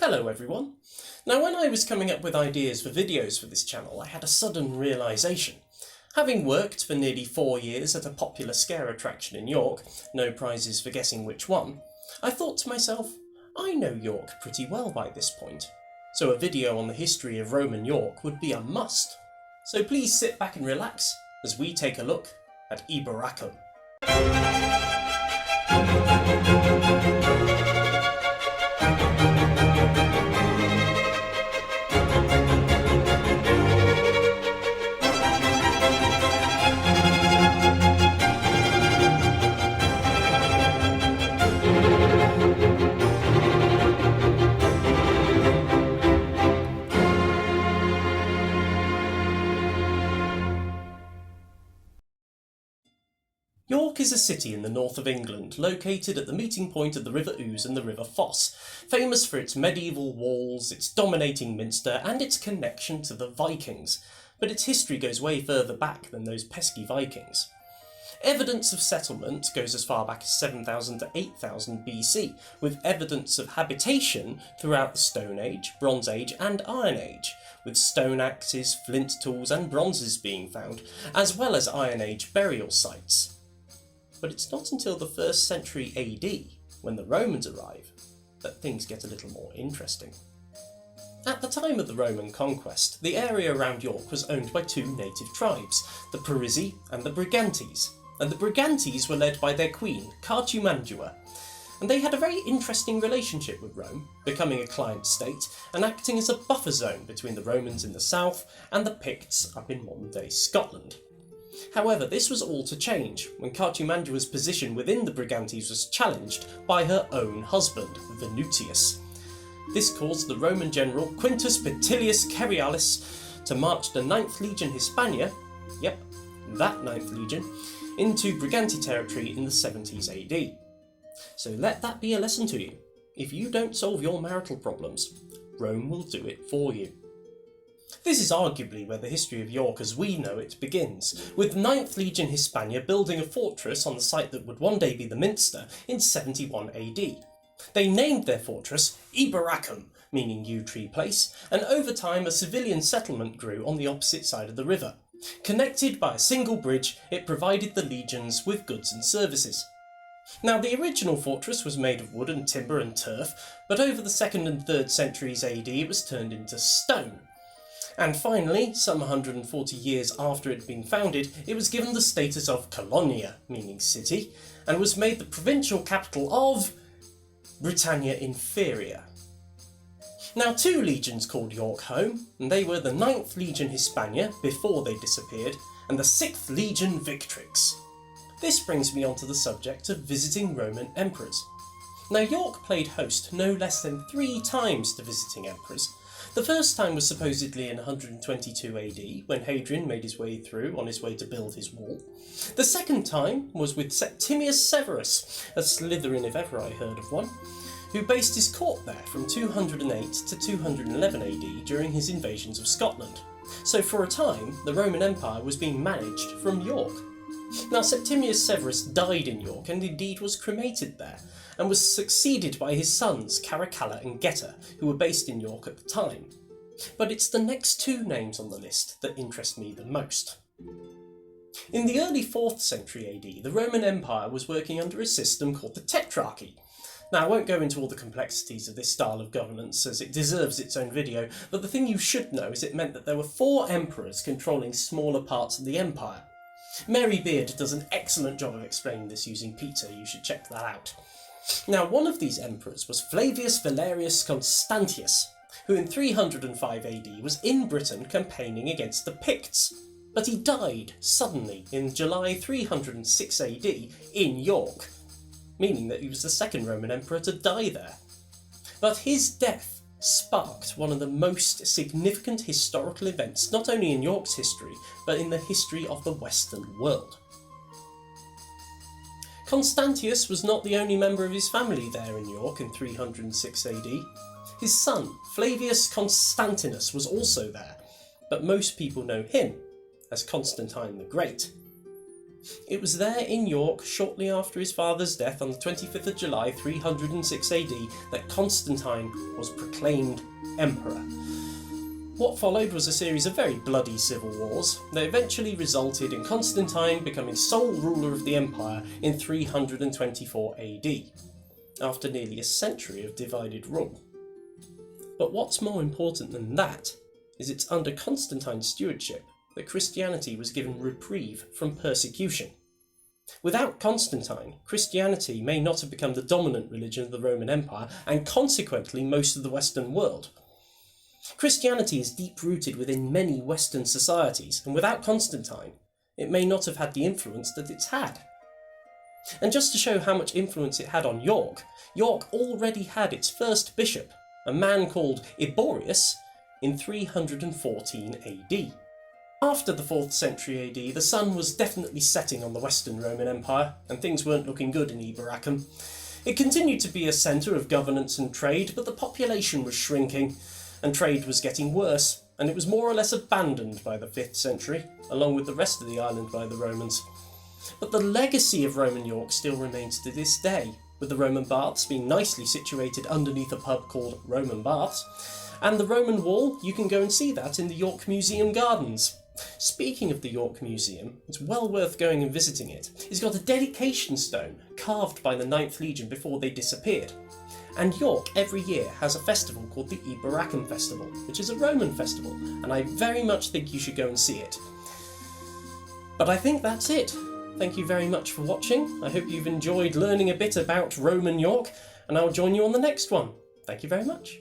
Hello everyone. Now when I was coming up with ideas for videos for this channel, I had a sudden realisation. Having worked for nearly 4 years at a popular scare attraction in York, no prizes for guessing which one, I thought to myself, I know York pretty well by this point, so a video on the history of Roman York would be a must. So please sit back and relax as we take a look at Eboracum. York is a city in the north of England, located at the meeting point of the River Ouse and the River Foss, famous for its medieval walls, its dominating minster and its connection to the Vikings, but its history goes way further back than those pesky Vikings. Evidence of settlement goes as far back as 7000 to 8000 BC, with evidence of habitation throughout the Stone Age, Bronze Age and Iron Age, with stone axes, flint tools and bronzes being found, as well as Iron Age burial sites. But it's not until the 1st century AD, when the Romans arrive, that things get a little more interesting. At the time of the Roman conquest, the area around York was owned by two native tribes, the Parisii and the Brigantes, and the Brigantes were led by their queen, Cartimandua, and they had a very interesting relationship with Rome, becoming a client state and acting as a buffer zone between the Romans in the south and the Picts up in modern-day Scotland. However, this was all to change when Cartimandua's position within the Brigantes was challenged by her own husband, Venutius. This caused the Roman general Quintus Petilius Cerialis to march the 9th Legion Hispania, yep, that 9th Legion, into Brigante territory in the 70s AD. So let that be a lesson to you. If you don't solve your marital problems, Rome will do it for you. This is arguably where the history of York as we know it begins, with 9th Legion Hispania building a fortress on the site that would one day be the Minster in 71 AD. They named their fortress Eboracum, meaning yew tree place, and over time a civilian settlement grew on the opposite side of the river. Connected by a single bridge, it provided the legions with goods and services. Now the original fortress was made of wood and timber and turf, but over the 2nd and 3rd centuries AD it was turned into stone. And finally, some 140 years after it had been founded, it was given the status of Colonia, meaning city, and was made the provincial capital of Britannia Inferior. Now 2 legions called York home, and they were the 9th Legion Hispania, before they disappeared, and the 6th Legion Victrix. This brings me on to the subject of visiting Roman emperors. Now York played host no less than 3 times to visiting emperors. The first time was supposedly in 122 AD, when Hadrian made his way through on his way to build his wall. The second time was with Septimius Severus, a Slytherin if ever I heard of one, who based his court there from 208 to 211 AD during his invasions of Scotland. So for a time, the Roman Empire was being managed from York. Now Septimius Severus died in York and indeed was cremated there, and was succeeded by his sons Caracalla and Geta, who were based in York at the time. But it's the next 2 names on the list that interest me the most. In the early 4th century AD, the Roman Empire was working under a system called the Tetrarchy. Now I won't go into all the complexities of this style of governance as it deserves its own video, but the thing you should know is it meant that there were 4 emperors controlling smaller parts of the empire. Mary Beard does an excellent job of explaining this using Peter, you should check that out. Now one of these emperors was Flavius Valerius Constantius, who in 305 AD was in Britain campaigning against the Picts, but he died suddenly in July 306 AD in York, meaning that he was the 2nd Roman emperor to die there. But his death sparked one of the most significant historical events not only in York's history, but in the history of the Western world. Constantius was not the only member of his family there in York in 306 AD. His son, Flavius Constantinus, was also there, but most people know him as Constantine the Great. It was there in York, shortly after his father's death on the 25th of July 306 AD, that Constantine was proclaimed emperor. What followed was a series of very bloody civil wars that eventually resulted in Constantine becoming sole ruler of the empire in 324 AD, after nearly a century of divided rule. But what's more important than that is it's under Constantine's stewardship that Christianity was given reprieve from persecution. Without Constantine, Christianity may not have become the dominant religion of the Roman Empire, and consequently most of the Western world. Christianity is deep-rooted within many Western societies, and without Constantine, it may not have had the influence that it's had. And just to show how much influence it had on York, York already had its first bishop, a man called Eboracum, in 314 AD. After the 4th century AD, the sun was definitely setting on the Western Roman Empire, and things weren't looking good in Eboracum. It continued to be a centre of governance and trade, but the population was shrinking, and trade was getting worse, and it was more or less abandoned by the 5th century, along with the rest of the island by the Romans. But the legacy of Roman York still remains to this day, with the Roman baths being nicely situated underneath a pub called Roman Baths, and the Roman Wall, you can go and see that in the York Museum Gardens. Speaking of the York Museum, it's well worth going and visiting it. It's got a dedication stone carved by the 9th Legion before they disappeared. And York every year has a festival called the Eboracum Festival, which is a Roman festival, and I very much think you should go and see it. But I think that's it. Thank you very much for watching. I hope you've enjoyed learning a bit about Roman York, and I'll join you on the next one. Thank you very much.